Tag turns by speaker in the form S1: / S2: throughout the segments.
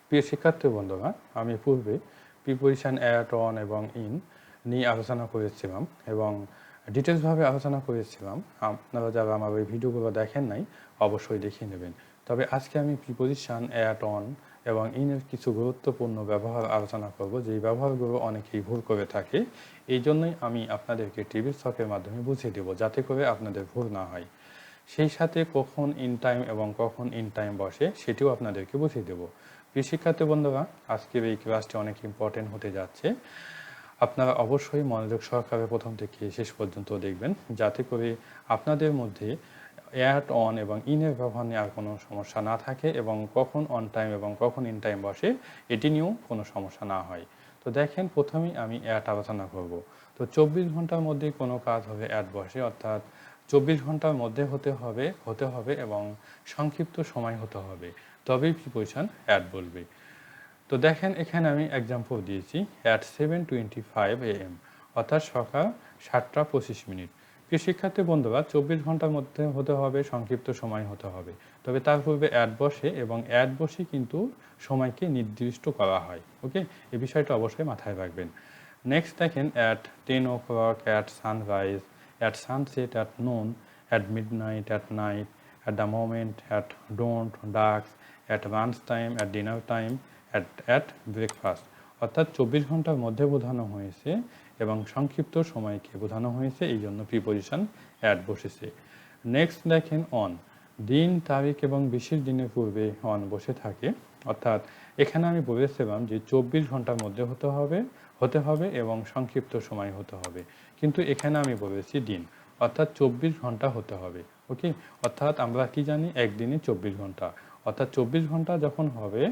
S1: প্রিয় শিক্ষার্থী বন্ধুরা, আমি পূর্বে প্রিপোজিশন অ্যাট, অন এবং ইন নিয়ে আলোচনা করেছিলাম এবং ডিটেলসভাবে আলোচনা করেছিলাম। আপনারা যারা আমার ওই ভিডিওগুলো দেখেন নাই অবশ্যই দেখে নেবেন। তবে আজকে আমি প্রিপোজিশন অ্যাট, অন এবং ইনের কিছু গুরুত্বপূর্ণ ব্যবহার আলোচনা করব, যেই ব্যবহারগুলো অনেকেই ভুল করে থাকে। এই জন্যই আমি আপনাদেরকে টিভির ছকের মাধ্যমে বুঝিয়ে দেবো, যাতে করে আপনাদের ভুল না হয়। সেই সাথে কখন ইন টাইম এবং কখন ইন টাইম বসে সেটিও আপনাদেরকে বুঝিয়ে দেবো। প্রিয় শিক্ষার্থী বন্ধুরা, আজকের এই ক্লাসটি অনেক ইম্পর্টেন্ট হতে যাচ্ছে। আপনারা অবশ্যই মনোযোগ সহকারে প্রথম থেকে শেষ পর্যন্ত দেখবেন, যাতে করে আপনাদের মধ্যে অ্যাট, অন এবং ইনের ব্যবহার নিয়ে আর কোনো সমস্যা না থাকে এবং কখন অন টাইম এবং কখন ইন টাইম বসে এটি নিয়েও কোনো সমস্যা না হয়। তো দেখেন, প্রথমেই আমি অ্যাট আলোচনা করব। তো 24 ঘন্টার মধ্যে কোনো কাজ হবে অ্যাট বসে, অর্থাৎ 24 ঘন্টার মধ্যে হতে হবে এবং সংক্ষিপ্ত সময় হতে হবে, তবেই প্রিপোজিশন অ্যাট বলবে। তো দেখেন, এখানে আমি এক্সাম্পল দিয়েছি অ্যাট 7:25 AM, অর্থাৎ সকাল 7:25। প্রিয় শিক্ষার্থী বন্ধুরা, 24 ঘন্টার মধ্যে হতে হবে, সংক্ষিপ্ত সময় হতে হবে, তবে তার পূর্বে অ্যাট বসে এবং অ্যাট বসে কিন্তু সময়কে নির্দিষ্ট করা হয়। ওকে, এই বিষয়টা অবশ্যই মাথায় রাখবেন। নেক্সট দেখেন at 10 o'clock, at sunrise, at sunset, at noon, at midnight, at night, at the moment, at don't, dusk, at lunch time, at dinner time, at breakfast, অর্থাৎ 24 ঘন্টার মধ্যে বোঝানো হয়েছে এবং সংক্ষিপ্ত সময়কে বোঝানো হয়েছে, এই জন্য প্রিপোজিশন অ্যাট বসেছে। নেক্সট দেখেন অন, দিন, তারিখ এবং বিশেষ দিনের পূর্বে অন বসে থাকে, অর্থাৎ এখানে আমি বলেছিলাম যে 24 ঘন্টার মধ্যে হতে হবে এবং সংক্ষিপ্ত সময় হতে হবে, কিন্তু এখানে আমি বলেছি দিন, অর্থাৎ 24 ঘন্টা হতে হবে। ওকে, অর্থাৎ আমরা কি জানি, একদিনে 24 ঘন্টা, অর্থাৎ 24 ঘন্টা যখন হবে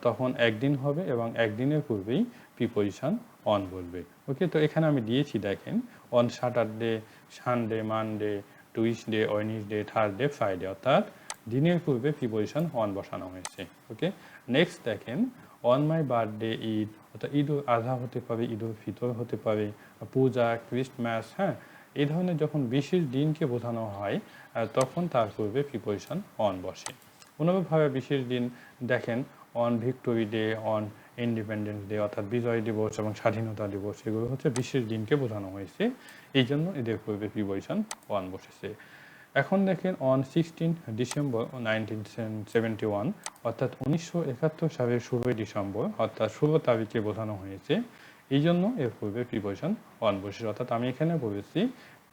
S1: তখন একদিন হবে এবং একদিনের পূর্বেই প্রিপোজিশন অন বলবে। ওকে, তো এখানে আমি দিয়েছি দেখেন, on Saturday, Sunday, Monday, Tuesday, Wednesday, Thursday, Friday, অর্থাৎ দিনের পূর্বে প্রিপোজিশন অন বসানো হয়েছে। ওকে, নেক্সট দেখেন অন মাই বার্থডে, ঈদ, অর্থাৎ ঈদ উল আজহা হতে পারে, ঈদ উল ফিতর হতে পারে, পূজা, ক্রিসমাস, হ্যাঁ, এই ধরনের যখন বিশেষ দিনকে বোঝানো হয় তখন তার পূর্বে প্রিপোজিশন অন বসে। অনুরূপভাবে বিশেষ দিন দেখেন on victory day, on independence day, অর্থাৎ বিজয় দিবস এবং স্বাধীনতা দিবস, এগুলো হচ্ছে বিশেষ দিনকে বোঝানো হয়েছে, এই জন্য এদের পূর্বে প্রিপোজিশন অন বসেছে। এখন দেখেন অন 16 ডিসেম্বর 1971, অর্থাৎ 1971 সালের 16 ডিসেম্বর, অর্থাৎ 16 তারিখে বোঝানো হয়েছে, এই জন্য এর পূর্বে প্রিপোজিশন অন বসে, অর্থাৎ আমি এখানে বলেছি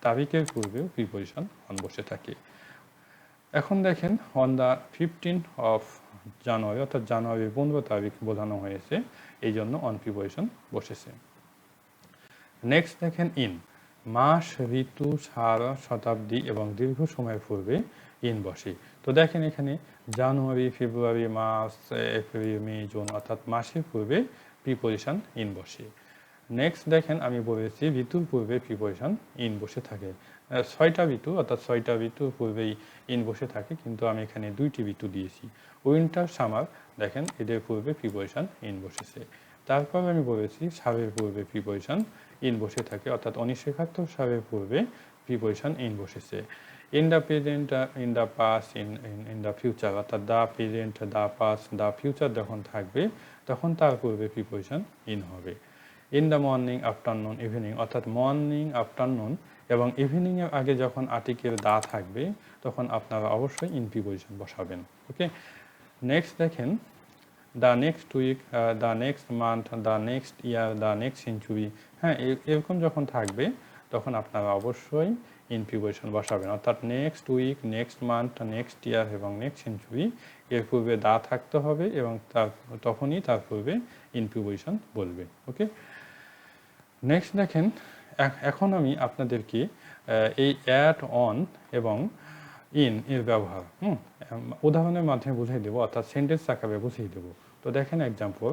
S1: তারিখের পূর্বেও প্রিপোজিশন অন বসে থাকে। এখন দেখেন অন দ্য 15 অফ জানুয়ারি, অর্থাৎ জানুয়ারির 15 তারিখ বোঝানো হয়েছে, এই জন্য অন প্রিপোজিশন বসেছে। নেক্সট দেখেন ইন, মাস, ঋতু, সাল, শতাব্দী এবং দীর্ঘ সময়ের পূর্বে ইন বসে। তো দেখেন এখানে জানুয়ারি, ফেব্রুয়ারি, মার্চ, এপ্রিল, মে, জুন, অর্থাৎ মাসের পূর্বে প্রিপোজিশন ইন বসে। নেক্সট দেখেন আমি বলেছি ঋতুর পূর্বে প্রিপোজিশন ইন বসে থাকে, 6টা ঋতু, অর্থাৎ 6টা ঋতুর পূর্বেই ইন বসে থাকে, কিন্তু আমি এখানে 2টি ঋতু দিয়েছি, উইন্টার, সামার, দেখেন এদের পূর্বে প্রিপোজিশন ইন বসেছে। তারপর আমি বলেছি সালের পূর্বে প্রিপোজিশন ইন বসে থাকে, অর্থাৎ 1971 সালের পূর্বে প্রিপোজিশন ইন বসেছে। In the present, in the past, in the future, অর্থাৎ the present, the past, the future যখন থাকবে তখন তার পূর্বে প্রিপোজিশন ইন হবে। In the morning, afternoon, evening, অর্থাৎ মর্নিং, আফটারনুন এবং ইভিনিংয়ের আগে যখন আর্টিকেল দা থাকবে তখন আপনারা অবশ্যই ইন প্রিপোজিশন বসাবেন। ওকে, নেক্সট দেখেন the next week, the next month, the next year, the next century, হ্যাঁ, এরকম যখন থাকবে তখন আপনারা অবশ্যই ইন প্রিপোজিশন বসাবেন, অর্থাৎ next week, next month, next year এবং নেক্সট সেঞ্চুরি এর পূর্বে দা থাকতে হবে এবং তখনই তার পূর্বে ইন প্রিপোজিশন বলবে। ওকে, নেক্সট দেখেন এখন আমি আপনাদেরকে এই অ্যাট, অন এবং ইন এর ব্যবহার উদাহরণের মাধ্যমে বুঝিয়ে দেবো, অর্থাৎ সেন্টেন্স আকারে বুঝিয়ে দেবো। তো দেখেন example,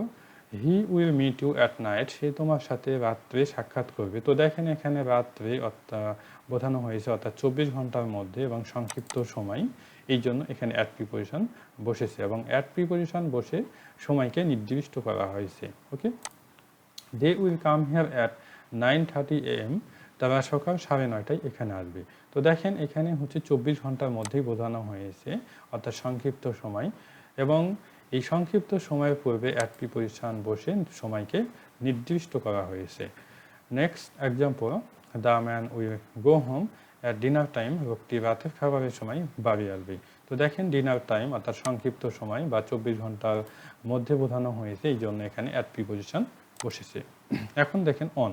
S1: he will meet you at night, সে তোমার সাথে রাত্রে সাক্ষাৎ করবে। তো দেখেন এখানে রাত্রে অর্থাৎ বোঝানো হয়েছে, অর্থাৎ 24 ঘন্টার মধ্যে এবং সংক্ষিপ্ত সময়, এই জন্য এখানে অ্যাট প্রিপোজিশন বসেছে এবং অ্যাট প্রিপোজিশন বসে সময়কে নির্দিষ্ট করা হয়েছে। Okay, they will come here at 9:30 AM, তারা সকাল 9:30টায় এখানে আসবে। তো দেখেন এখানে হচ্ছে 24 ঘন্টার মধ্যেই বোঝানো হয়েছে, অর্থাৎ সংক্ষিপ্ত সময়, এবং এই সংক্ষিপ্ত সময়ের পূর্বে অ্যাট প্রিপোজিশন বসে সময়কে নির্দিষ্ট করা হয়েছে। Next example, the man will go home at dinner time, লোকটি রাতের খাবারের সময় বাড়ি আসবে। তো দেখেন ডিনার টাইম অর্থাৎ সংক্ষিপ্ত সময় বা 24 ঘন্টার মধ্যে বোঝানো হয়েছে, এই জন্য এখানে অ্যাট প্রিপোজিশন বসেছে। এখন দেখেন on,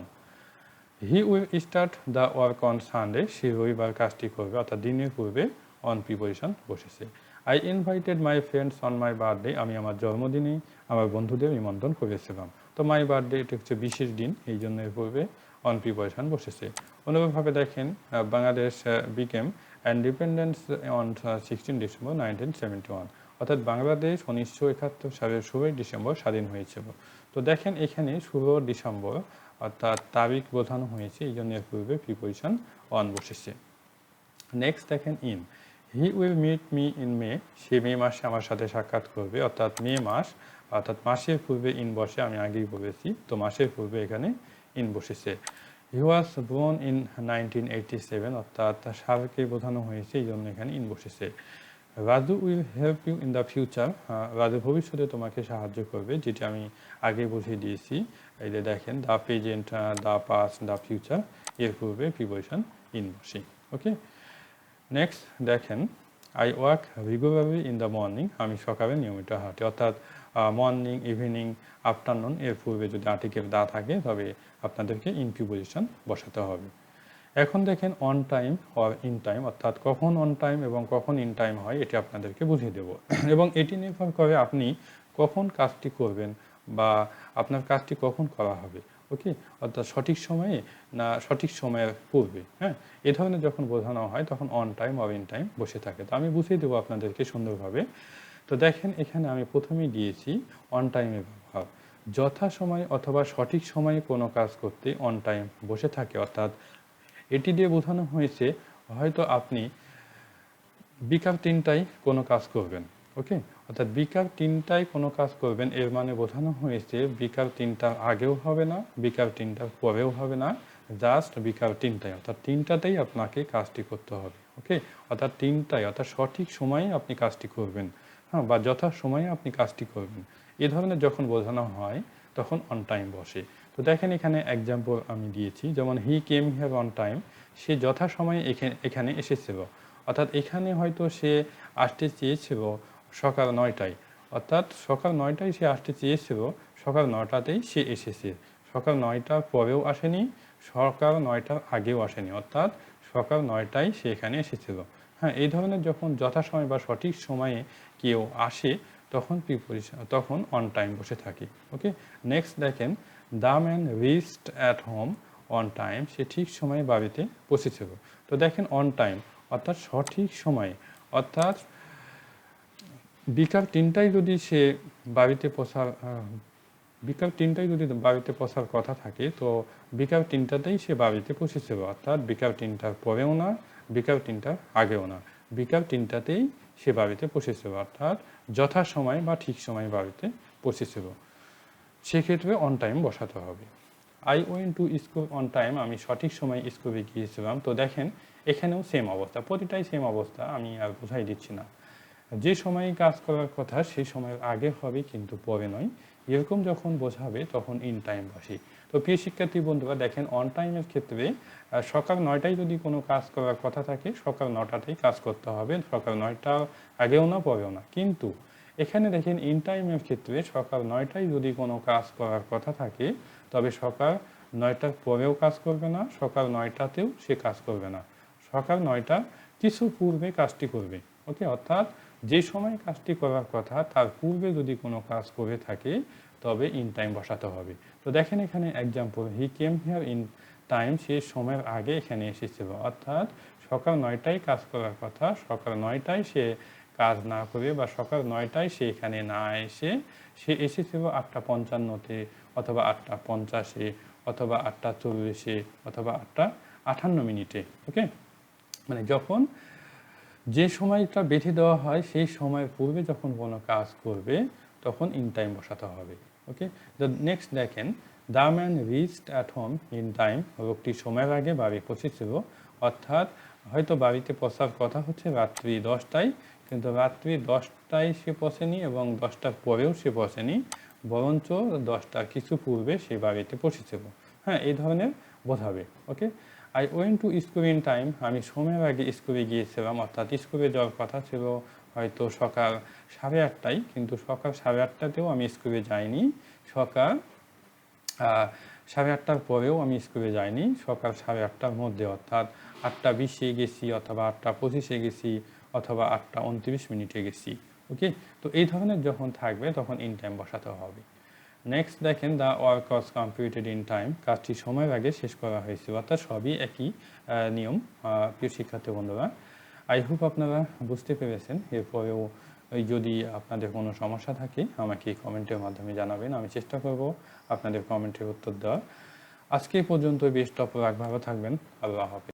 S1: he will start the work on Sunday, সে রবিবার কাজটি করবে, অর্থাৎ দিনের পূর্বে অন প্রিপোজিশন বসেছে। I invited my friends on my birthday, আমি আমার জন্মদিনে আমার বন্ধুদের নিমন্ত্রণ করেছিলাম। তো মাই বার্থডে এটা হচ্ছে বিশেষ দিন, এই জন্য এর পূর্বে অন প্রিপোজিশন বসেছে। অনুরূপভাবে দেখেন Bangladesh became independence on 16 December 1971, অর্থাৎ বাংলাদেশ 1971 সালের 16 ডিসেম্বর স্বাধীন হয়েছিল। তো দেখেন এখানে 16 ডিসেম্বর অর্থাৎ তারিখ বোঝানো হয়েছে, এই জন্য এর পূর্বে প্রিপোজিশন অন বসেছে। নেক্সট দেখেন in, he will meet me in May, সে মে মাসে আমার সাথে সাক্ষাৎ করবে, অর্থাৎ মে মাস অর্থাৎ মাসের পূর্বে ইন বসে, আমি আগেই বলেছি। তো মাসের পূর্বে এখানে ইন বসেছে। হি ওয়াজ বোর্ন ইন 1987, অর্থাৎ সালকে বোঝানো হয়েছে, এই জন্য এখানে ইন বসেছে। Raju will help you in the future, Raju ভবিষ্যতে তোমাকে সাহায্য করবে, যেটি আমি আগে বুঝিয়ে দিয়েছি। এই যে দেখেন the present, the past, the future, এর পূর্বে প্রিপোজিশন ইন বসে। ওকে, নেক্সট দেখেন I walk regularly in the morning, আমি সকালে নিয়মিত হাঁটি, অর্থাৎ মর্নিং, ইভিনিং, আফটারনুন এর পূর্বে যদি আর্টিকেল দা থাকে তবে আপনাদেরকে ইন প্রিপোজিশন বসাতে হবে। এখন দেখেন on time or in time, অর্থাৎ কখন অন টাইম এবং কখন ইন টাইম হয় এটি আপনাদেরকে বুঝিয়ে দেব, এবং এটি নির্ভর করে আপনি কখন কাজটি করবেন বা আপনার কাজটি কখন করা হবে। ওকে, অর্থাৎ সঠিক সময়ে না সঠিক সময়ের পূর্বে। হ্যাঁ, এ ধরনের যখন বোঝানো হয় তখন on time or in time বসে থাকে। তো আমি বুঝিয়ে দেবো আপনাদেরকে সুন্দরভাবে। তো দেখেন এখানে আমি প্রথমেই দিয়েছি অন টাইমের ব্যবহার, যথাসময় অথবা সঠিক সময়ে কোনো কাজ করতে অন টাইম বসে থাকে, অর্থাৎ এটি দিয়ে বোঝানো হয়েছে হয়তো আপনি বিকাল 3টায় কোনো কাজ করবেন। ওকে, অর্থাৎ বিকাল 3টায় কোনো কাজ করবেন, এর মানে বোঝানো হয়েছে বিকাল 3টার আগেও হবে না, বিকাল 3টার পরেও হবে না, জাস্ট বিকাল 3টায়, অর্থাৎ 3টাতেই আপনাকে কাজটি করতে হবে। ওকে, অর্থাৎ 3টায় অর্থাৎ সঠিক সময়ে আপনি কাজটি করবেন, হ্যাঁ, বা যথা সময়ে আপনি কাজটি করবেন। এ ধরনের যখন বোঝানো হয় তখন অন টাইম বসে। তো দেখেন এখানে এক্সাম্পল আমি দিয়েছি, যেমন হি কেম হিয়ার অন টাইম, সে যথা সময়ে এখানে এসেছিল, অর্থাৎ এখানে হয়তো সে আসতে চেয়েছিল সকাল 9টায়, অর্থাৎ সকাল 9টায় সে আসতে চেয়েছিল, সকাল 9টাতেই সে এসেছে, সকাল 9টার পরেও আসেনি, সকাল 9টার আগেও আসেনি, অর্থাৎ সকাল 9টায় সে এখানে এসেছিল। হ্যাঁ, এই ধরনের যখন যথাসময় বা সঠিক সময়ে কেউ আসে তখন প্রিপোজিশন, তখন অন টাইম বসে থাকে। ওকে, নেক্সট দেখেন the man reached at home on time, সে ঠিক সময়ে বাড়িতে পৌঁছেছিল। তো দেখেন অন টাইম অর্থাৎ সঠিক সময়ে, অর্থাৎ বিকাল 3টায় যদি সে বাড়িতে পৌঁছার কথা থাকে, তো বিকাল 3টাতেই সে বাড়িতে পৌঁছেছিল, অর্থাৎ বিকাল 3টার পরেও না, বিকাল 3টার আগেও না, বিকাল 3টাতেই সে বাড়িতে পৌঁছেছিল, অর্থাৎ যথাসময়ে বা ঠিক সময়ে বাড়িতে পৌঁছেছিল। সেক্ষেত্রে অন টাইম বসাতে হবে। I went to school on time, আমি সঠিক সময়ে স্কুলে গিয়েছিলাম। তো দেখেন এখানেও সেম অবস্থা, প্রতিটাই সেম অবস্থা, আমি আর বোঝাই দিচ্ছি না। যে সময়ে কাজ করার কথা সেই সময়ের আগে হবে, কিন্তু পরে নয়, এরকম যখন বোঝাবে তখন ইন টাইম বসে। তো প্রিয় শিক্ষার্থী বন্ধুরা দেখেন অন টাইমের ক্ষেত্রে সকাল 9টায় যদি কোনো কাজ করার কথা থাকে সকাল 9টাতেই কাজ করতে হবে, সকাল 9টার আগেও না পরেও না। কিন্তু এখানে দেখেন ইন টাইমের ক্ষেত্রে সকাল 9টায় যদি কোনো কাজ করার কথা থাকে তবে সকাল 9টার পরেও কাজ করবে না, সকাল 9টাতেও সে কাজ করবে না, সকাল 9টার কিছু পূর্বে কাজটি করবে। ওকে, অর্থাৎ যে সময় কাজটি করার কথা তার পূর্বে যদি কোনো কাজ করে থাকে তবে ইন টাইম বসাতে হবে। তো দেখেন এখানে example, he came here in time, সে সময়ের আগে এখানে এসেছিল, অর্থাৎ সকাল 9টায় কাজ করার কথা, সকাল 9টায় সে কাজ না করে বা সকাল 9টায় সে এখানে না এসে সে এসেছিল 8:55-তে অথবা 8:50-এ অথবা 8:40-এ অথবা 8:58। ওকে, মানে যখন যে সময়টা বেঁধে দেওয়া হয় সেই সময়ের পূর্বে যখন কোনো কাজ করবে তখন ইন টাইম বসাতে হবে। ওকে, দ্য নেক্সট দেখেন the man reached at home in time, লোকটি সময়ের আগে বাড়ি পৌঁছেছিল, অর্থাৎ হয়তো বাড়িতে পৌঁছার কথা হচ্ছে রাত্রি 10টায়, কিন্তু রাত্রি 10টায় সে পৌঁছেনি এবং 10টার পরেও সে পৌঁছেনি, বরঞ্চ 10টার কিছু পূর্বে সে বাড়িতে পৌঁছেছিল। হ্যাঁ, এই ধরনের বোঝাবে। Okay, I went to school in time, আমি সময়ের আগে স্কুলে গিয়েছিলাম, অর্থাৎ স্কুলে যাওয়ার কথা ছিল হয়তো সকাল 8:30টায়, কিন্তু সকাল 8:30টাতেও আমি স্কুলে যাইনি, সকাল 8:30টার পরেও আমি স্কুলে যাইনি, সকাল 8:30টার মধ্যে, অর্থাৎ 8:20-এ গেছি, অথবা 8:25-এ গেছি, অথবা 8:29 গেছি। ওকে, তো এই ধরনের যখন থাকবে তখন ইন টাইম বসাতে হবে। নেক্সট দেখেন, the work was completed in time, কাজটি সময়ের আগে শেষ করা হয়েছে, অর্থাৎ সবই একই নিয়ম। প্রিয় শিক্ষার্থী বন্ধুরা, আই হোপ আপনারা বুঝতে পেরেছেন। এরপরেও যদি আপনাদের কোনো সমস্যা থাকে আমাকে কমেন্টের মাধ্যমে জানাবেন, আমি চেষ্টা করব আপনাদের কমেন্টের উত্তর দেওয়ার। আজকে পর্যন্ত বেস্ট অফ লাক, ভালো থাকবেন, আল্লাহ হাফেজ।